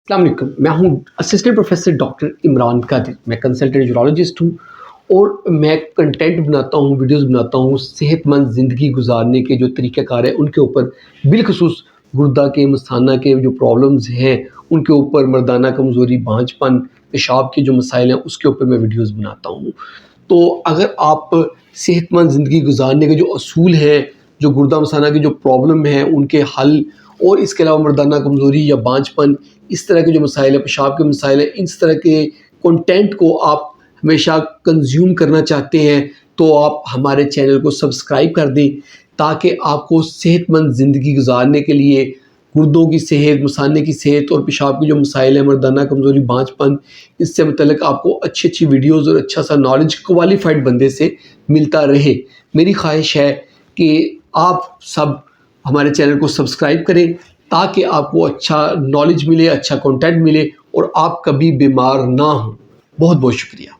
अस्सलाम वालेकुम, मैं हूँ assistant professor doctor Imran Qadir. मैं कंसल्टेंट यूरोलॉजिस्ट हूँ और मैं कंटेंट बनाता हूँ, वीडियोस बनाता हूँ सेहतमंद ज़िंदगी गुजारने के जो तरीक़ाकार है उनके ऊपर, बिलख़ुसूस गुर्दा के, मसाना के जो प्रॉब्लम्स हैं उनके ऊपर, मर्दाना कमज़ोरी, बांझपन, पेशाब के जो मसाइल हैं उसके ऊपर मैं वीडियोस बनाता हूँ। तो अगर आप सेहतमंद ज़िंदगी गुजारने के जो असूल हैं, जो गुर्दा मसाना की जो प्रॉब्लम है उनके हल, और इसके अलावा मर्दाना कमज़ोरी या बांझपन, इस तरह के जो मसाइल हैं, पेशाब के मसाइल हैं, इस तरह के कंटेंट को आप हमेशा कंज्यूम करना चाहते हैं तो आप हमारे चैनल को सब्सक्राइब कर दें, ताकि आपको सेहतमंद ज़िंदगी गुजारने के लिए गुर्दों की सेहत, मसाने की सेहत और पेशाब की जो मसाइल हैं, मर्दाना कमज़ोरी, बांझपन, इससे मुतल्लिक़ आपको अच्छी अच्छी वीडियोज़ और अच्छा सा नॉलेज क्वालिफाइड बंदे से मिलता रहे। मेरी ख्वाहिश है कि आप सब हमारे चैनल को सब्सक्राइब करें ताकि आपको अच्छा नॉलेज मिले, अच्छा कंटेंट मिले और आप कभी बीमार ना हों। बहुत बहुत शुक्रिया।